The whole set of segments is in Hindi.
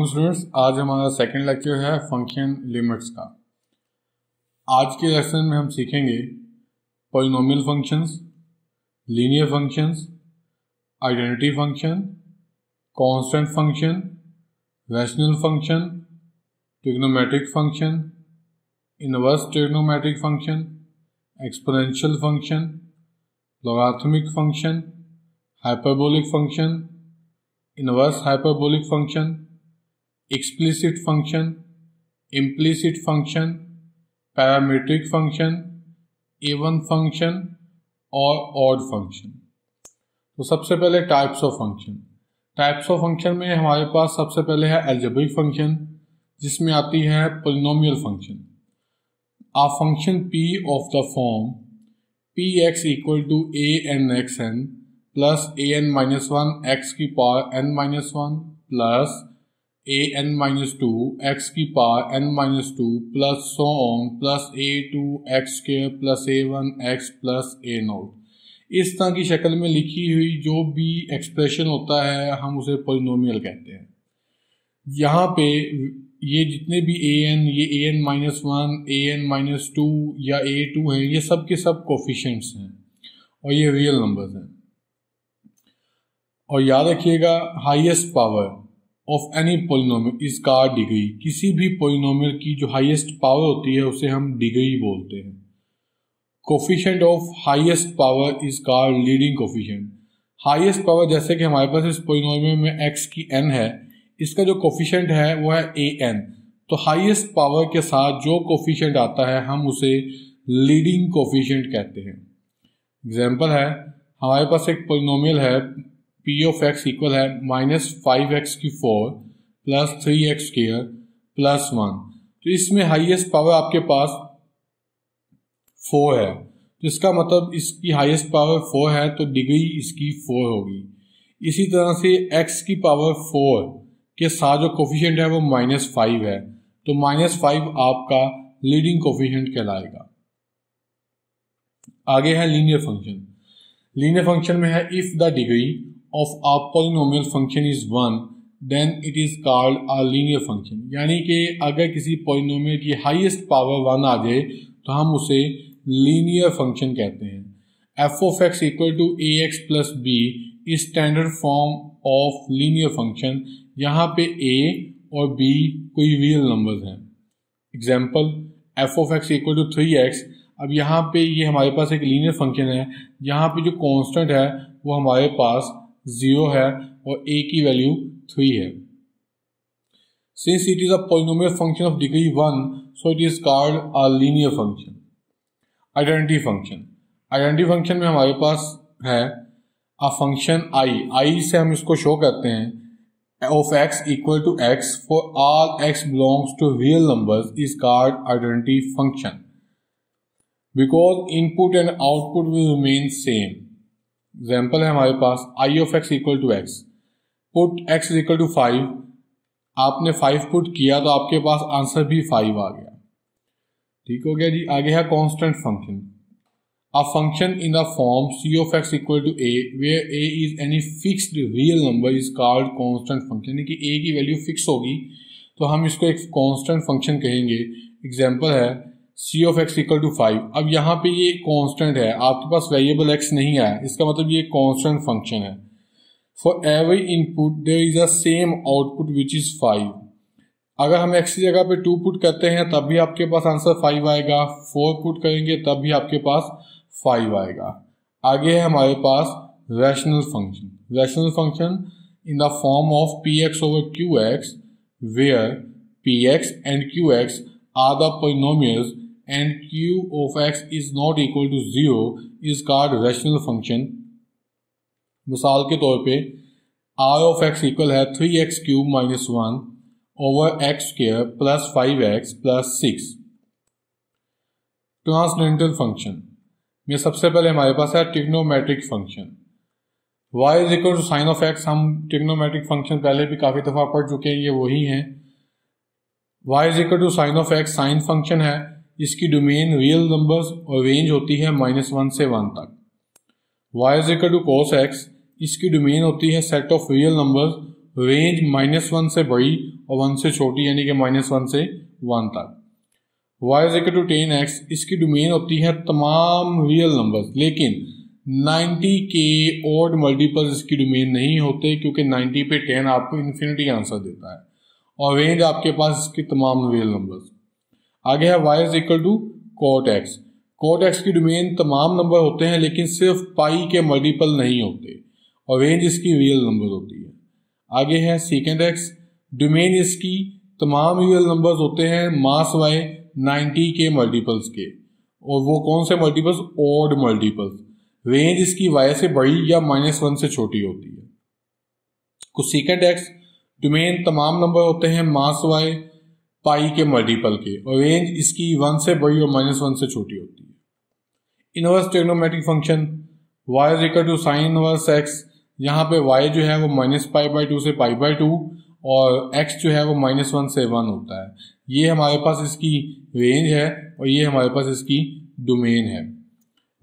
स्टूडेंट्स, आज हमारा सेकंड लेक्चर है फंक्शन लिमिट्स का। आज के लेसन में हम सीखेंगे polynomial functions, linear functions, identity function, constant function, rational function, trigonometric function, inverse trigonometric function, exponential function, logarithmic function, hyperbolic function, inverse hyperbolic function, explicit function, implicit function, parametric function, even function और ऑड फंक्शन। तो सबसे पहले types of function. Types of function में हमारे पास सबसे पहले है अलजेब्रिक फंक्शन, जिसमें आती है polynomial function. A function p of the form px equal to a(n)(xn) plus an-1 x की power n-1 plus an-2 x की power n-2 plus so on plus a2 x square plus a1 x plus a0। इस तरह की शक्ल में लिखी हुई जो भी एक्सप्रेशन होता है हम उसे पॉलिनोमियल कहते हैं। यहाँ पे ये जितने भी ये an-1, an-2 या a2 हैं, ये सब के सब कोफिशिएंट्स हैं और ये रियल नंबर्स हैं। और याद रखिएगा, highest power of any polynomial is called degree. किसी भी पॉलिनोमियल की जो हाईएस्ट पावर होती है उसे हम डिग्री बोलते हैं। Coefficient of highest power is called leading coefficient. Highest power जैसे कि हमारे पास इस पॉलिनोमियल में x की n है, इसका जो कोफिशिएंट है वो है an। तो हाईएस्ट पावर के साथ जो कोफिशिएंट आता है हम उसे लीडिंग कोफिशिएंट कहते हैं। एग्जाम्पल है, हमारे पास एक पॉलिनोमियल है p ऑफ x इक्वल है -5x की 4 प्लस 3x स्क्वायर प्लस 1। तो इसमें हाईएस्ट पावर आपके पास 4 है, तो इसका मतलब इसकी हाईएस्ट पावर 4 है तो डिग्री इसकी 4 होगी। इसी तरह से x की पावर 4 के साथ जो कोफिशिएंट है वो -5 है, तो -5 आपका लीडिंग कोफिशिएंट कहलाएगा। आगे है लीनियर फंक्शन। लीनियर फंक्शन में है if the degree of a polynomial function is 1 then it is called a linear function. यानी कि अगर किसी पॉलिनोमियल की हाईएस्ट पावर 1 आ जाए तो हम उसे लीनियर फंक्शन कहते हैं। f of x equal to ax plus b is standard form of linear function. यहाँ पे a और b कोई रियल नंबर्स हैं। Example, f of x equal to 3x। अब यहाँ पे ये हमारे पास एक लीनियर फंक्शन है, यहाँ पे जो कांस्टेंट है वो हमारे पास 0 है और a की वैल्यू 3 है। Since it is a polynomial function of degree 1 so it is called a linear function. Identity function. Identity function में हमारे पास है अ फंक्शन i से हम इसको शो करते हैं of x equal to x for all x belongs to real numbers is called identity function because input and output will remain same. Example है हमारे पास i of x equal to x, put x is equal to 5। आपने 5 पुट किया तो आपके पास आंसर भी 5 आ गया। ठीक हो गया जी। आगे है constant function. A function in the form c of x equal to a where a is any fixed real number is called constant function. यानी कि a की वैल्यू फिक्स होगी तो हम इसको एक कांस्टेंट फंक्शन कहेंगे। एग्जाम्पल है c of x equal to 5। अब यहाँ पे ये कांस्टेंट है, आपके पास वेरिएबल x नहीं आया, इसका मतलब ये कांस्टेंट फंक्शन है। For every input there is a same output which is 5। अगर हम x की जगह पे 2 पुट करते हैं तब भी आपके पास आंसर 5 आएगा, 4 पुट करेंगे तब भी आपके पास 5 आएगा। आगे है हमारे पास rational function. Rational function in the form of px over qx where px and qx are the polynomials and q of x is not equal to 0 is called rational function। मिसाल के तौर पे r of x इक्वल है 3x cube minus 1 over x square plus 5x plus 6। Transcendental function में सबसे पहले हमारे पास है trigonometric function. y is equal to sine of x। हम ट्रिग्नोमेट्रिक फंक्शन पहले भी काफी दफा पढ़ चुके हैं, ये वही है। y is equal to sine of x sine function है, इसकी डोमेन रियल नंबर्स और रेंज होती है -1 से 1 तक। y is equal to cos x, इसकी डोमेन होती है set of real numbers, range -1 से बड़ी और 1 से छोटी, यानी कि -1 से 1 तक। y is equal to 10x, इसकी डोमेन होती है तमाम रियल नंबर्स, लेकिन 90 के ऑड मल्टीपल्स इसकी डोमेन नहीं होते, क्योंकि 90 पे 10 आपको इन्फिनिटी आंसर देता है, और रेंज आपके पास इसकी तमाम रियल नंबर्स। आगे है y is equal to cot x, cot x की डोमेन तमाम नंबर होते हैं, लेकिन सिर्फ पाई के मल्टीपल नहीं होते, और रेंज इसकी रियल नंबर होती है। आगे है secant x, डोमेन इसकी तमाम रियल नंबर्स होते हैं मास y 90 के मल्टीपल्स के, और वो कौन से मल्टीपल्स? Odd multiples. रेंज इसकी y से बड़ी या -1 से छोटी होती है। कोसेकेंट x, डोमेन तमाम नंबर होते हैं मास y पाई के मल्टीपल के, और रेंज इसकी 1 से बड़ी और -1 से छोटी होती है। Inverse trigonometric function y is equal to sine inverse x, यहाँ पे y जो है वो -π/2 से π/2 और x जो है वो -1 से 1 होता है। ये हमारे पास इसकी रेंज है और ये हमारे पास इसकी डोमेन है।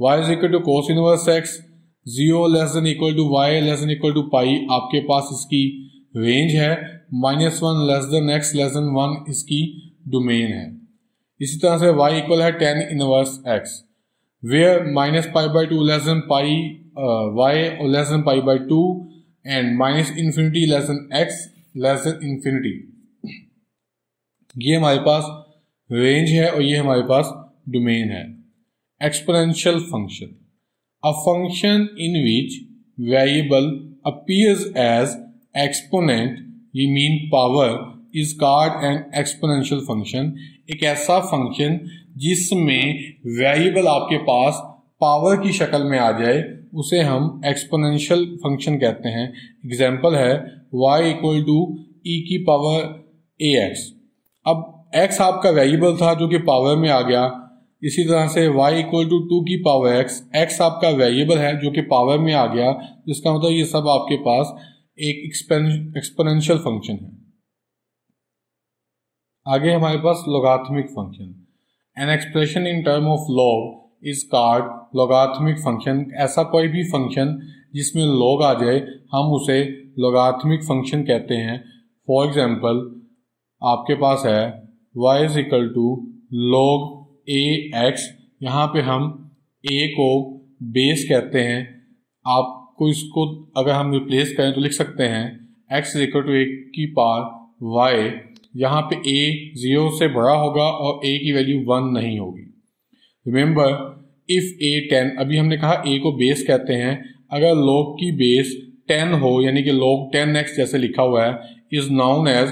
y is equal to cos inverse x, 0 less than equal to y less than equal to pi आपके पास इसकी रेंज है, -1 less than x less than 1 इसकी डोमेन है। इसी तरह से y इक्वल है tan inverse x, where -π/2 less than pi y और less than π/2 and -∞ less than x less than infinity. ये हमारे पास रेंज है और ये हमारे पास डोमेन है। Exponential function, a function in which variable appears as exponent, ये mean power, is called an exponential function. एक ऐसा फंक्शन जिसमें वेरिएबल आपके पास पावर की शक्ल में आ जाए उसे हम एक्सपोनेंशियल फंक्शन कहते हैं। एग्जाम्पल है y इक्वल टू e⁻ax। अब x आपका वेरिएबल था जो कि पावर में आ गया, इसी तरह से y equal to 2⁻x, x आपका वेरिएबल है जो कि पावर में आ गया, जिसका मतलब ये सब आपके पास एक एक्सपोनेंशियल फंक्शन है। आगे हमारे पास logarithmic function, an expression in term of log is called logarithmic function. ऐसा कोई भी फंक्शन जिसमें लॉग आ जाए हम उसे लोगारिथमिक फंक्शन कहते हैं। फॉर एग्जांपल आपके पास है y is equal to log ax, यहाँ पे हम a को बेस कहते हैं। आपको इसको अगर हम रिप्लेस करें तो लिख सकते हैं x is equal to a⁻y, यहाँ पे a 0 से बड़ा होगा और a की वैल्यू 1 नहीं होगी। रिमेंबर इफ a 10, अभी हमने कहा a को बेस कहते हैं, अगर log की बेस 10 हो यानी कि log 10x जैसे लिखा हुआ है, is known as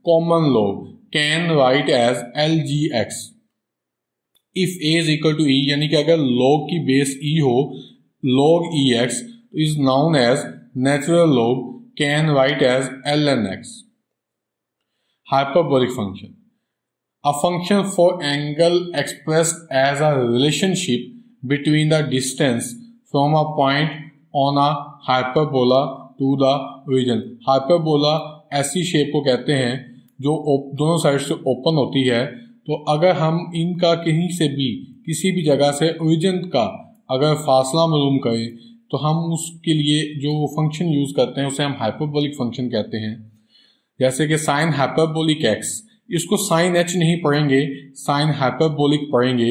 common log, can write as lgx। If a is equal to e, यानी कि अगर log की बेस e हो, log ex is known as natural log, can write as lnx। Hyperbolic function, a function for angle expressed as a relationship between the distance from a point on a hyperbola to the origin। Hyperbola ऐसी शेप को कहते हैं जो दोनों साइड से ओपन होती है, तो अगर हम इनका कहीं से भी किसी भी जगह से ओरिजिन का अगर फासला मालूम करें तो हम उसके लिए जो फंक्शन यूज करते हैं उसे हम हाइपरबोलिक फंक्शन कहते हैं। जैसे कि साइन हाइपरबोलिक एक्स, इसको साइन एच नहीं पढ़ेंगे, साइन हाइपरबोलिक पढ़ेंगे।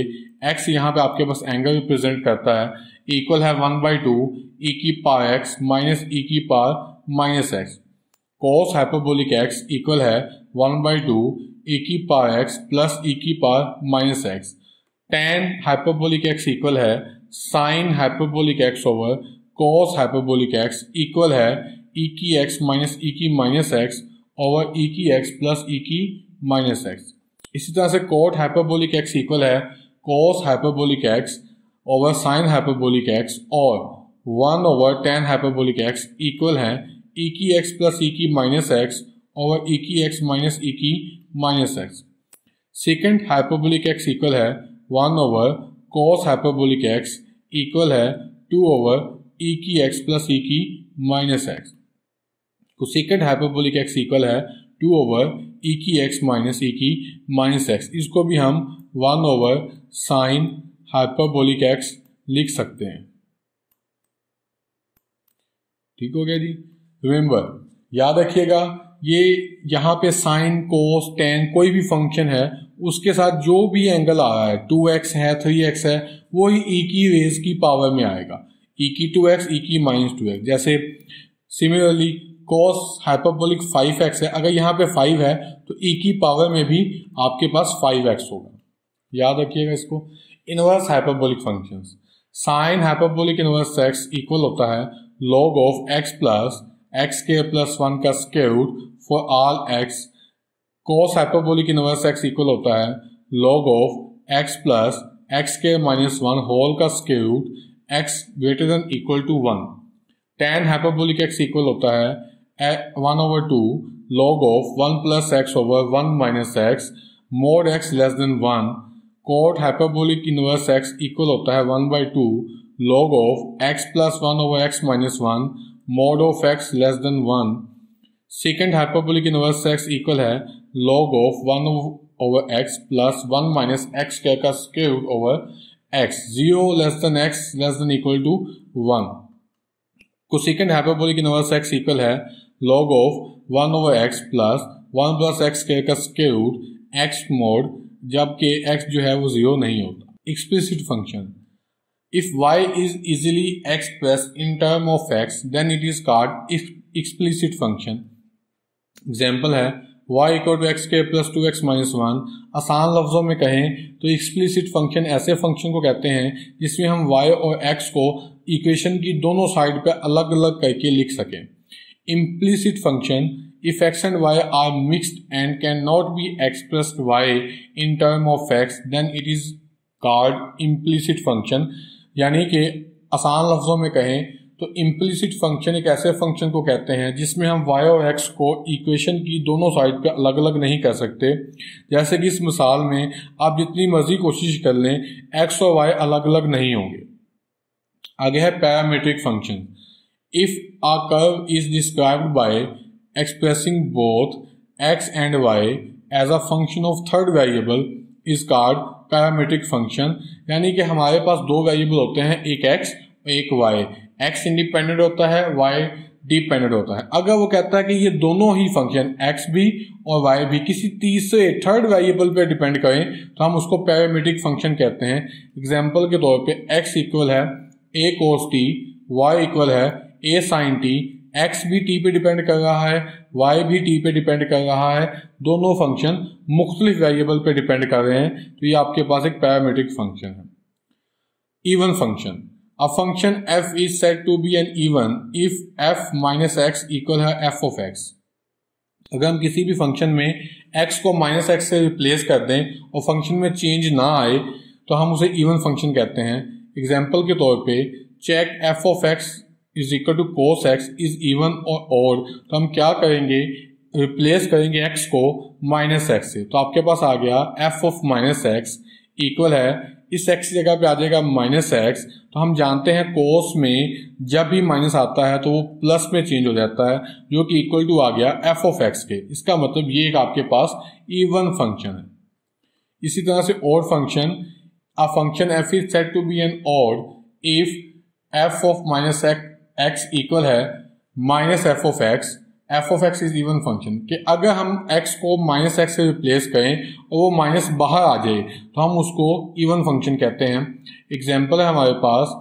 एक्स यहाँ पे आपके पास एंगल रिप्रेजेंट करता है, इक्वल है 1/2 e⁻x minus e⁻x। Cos hyperbolic x equal है 1/2 e⁻x plus e⁻x। tan hyperbolic x equal है sine hyperbolic x over cos hyperbolic x, equal है e⁻x minus e⁻x over e⁻x plus e⁻x। इसी तरह से कोट हाइपरबोलिक एक्स इक्वल है cos hyperbolic x over sign hyperbolic x, और 1 over tan hyperbolic x equal है e⁻x plus e⁻x over e⁻x minus e⁻x। Second hyperbolic x equal है 1 over cos hyperbolic x equal है 2 ओवर e⁻x प्लस e⁻x। तो सेकेंड हाइपरबोलिक एक्स इक्वल है 2 ओवर e⁻x माइनस e⁻x। इसको भी हम 1 ओवर साइन हाइपरबोलिक एक्स लिख सकते हैं। ठीक हो गया जी। रिमेंबर, याद रखिएगा, ये यहाँ पे साइन, कोस, टेन कोई भी फंक्शन है उसके साथ जो भी एंगल आ रहा है, 2x है, 3x है, वो ही e की रेज की पावर में आएगा, e की 2x, e की -2x। जैसे सिमिलरली cos हाइपरबोलिक 5x है, अगर यहाँ पे 5 है तो e की पावर में भी आपके पास 5x होगा, याद रखिएगा इसको। Inverse hyperbolic functions, sine hyperbolic inverse x equal होता है log of x plus x के प्लस 1 का square root for all x। cos hyperbolic inverse x equal होता है log of x plus x के -1 होल का square root x greater than equal to 1। tan hyperbolic x equal होता है 1/2 log of 1 plus x over 1 minus x mod x less than 1। cot hyperbolic inverse x equal होता है 1/2 log of x plus 1 over x minus 1 mod of x less than 1। Second hyperbolic inverse x equal है log of 1 over x plus 1 minus x square का square root over x, 0 less than x less than equal to 1। को second hyperbolic inverse x equal है log of 1 over x plus 1 plus x square का स्क्वायर रूट x मोड, जबकि x जो है वो 0 नहीं होता। Explicit function, if y is easily expressed in term of x then it is called explicit function। Example है y equal to x square plus 2x minus 1। आसान लफ्जों में कहें तो एक्सप्लिसिट फंक्शन ऐसे फंक्शन को कहते हैं जिसमें हम y और x को इक्वेशन की दोनों साइड पे अलग अलग करके लिख सकें। Implicit function, if x and y are mixed and cannot be expressed y in term of x then it is called implicit function। यानी कि आसान लफ्जों में कहें तो इम्प्लिसिट फंक्शन एक ऐसे फंक्शन को कहते हैं जिसमें हम y और x को इक्वेशन की दोनों साइड पे अलग अलग नहीं कर सकते। जैसे कि इस मिसाल में आप जितनी मर्जी कोशिश कर लें x और y अलग अलग नहीं होंगे। आगे है parametric function, if a curve is described by expressing both x and y as a function of third variable is called parametric function. यानी कि हमारे पास दो वेरिएबल होते हैं, एक x एक y, x इंडिपेंडेंट होता है, y डिपेंडेंट होता है। अगर वो कहता है कि ये दोनों ही फंक्शन x भी और y भी किसी तीसरे थर्ड वेरिएबल पे डिपेंड करें तो हम उसको पैरामीट्रिक फंक्शन कहते हैं। एग्जांपल के तौर पे x इक्वल है a cos t, y equal है a sin t, x भी t पे डिपेंड कर रहा है, y भी t पे डिपेंड कर रहा है, दोनों फंक्शन मुख्तलिफ वेरिएबल पे डिपेंड कर रहे हैं, तो ये आपके पास एक पैरामीट्रिक फंक्शन है। Even function, a function f is said to be an even if f minus x equal है f ऑफ x। अगर हम किसी भी फंक्शन में x को माइनस एक्स से रिप्लेस कर दें और फंक्शन में चेंज ना आए तो हम उसे इवन फंक्शन कहते हैं। एग्जाम्पल के तौर पे check f of x is equal to cos x is even और ऑड, तो हम क्या करेंगे, रिप्लेस करेंगे x को माइनस एक्स से, तो आपके पास आ गया f of minus x equal है, इस x की जगह पे आ जाएगा माइनस एक्स। तो हम जानते हैं कोस में जब भी माइनस आता है तो वो प्लस में चेंज हो जाता है, जो कि इक्वल टू आ गया f ऑफ x के। इसका मतलब ये एक आपके पास इवन फंक्शन है। इसी तरह से odd function, a function f is said to be an odd if f of minus x equal है minus f of x is even function. कि अगर हम x को माइनस एक्स से रिप्लेस करें और वो माइनस बाहर आ जाए तो हम उसको इवन फंक्शन कहते हैं। एग्जाम्पल है हमारे पास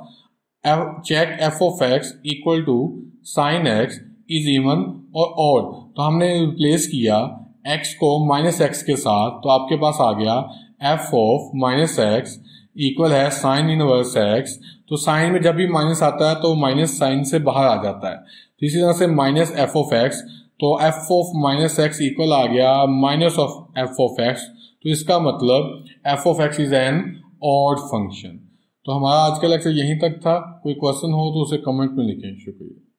check f of x equal to sine x is even और ऑड, तो हमने रिप्लेस किया x को माइनस एक्स के साथ, तो आपके पास आ गया f of minus x equal है साइन इनवर्स एक्स। तो साइन में जब भी माइनस आता है तो माइनस साइन से बाहर आ जाता है, तो इसी तरह से माइनस एफ ऑफ एक्स, तो f of minus x equal आ गया minus of f of x. तो इसका मतलब f of x is an odd function. तो हमारा आज का लेक्चर यहीं तक था। कोई क्वेश्चन हो तो उसे कमेंट में लिखें। शुक्रिया।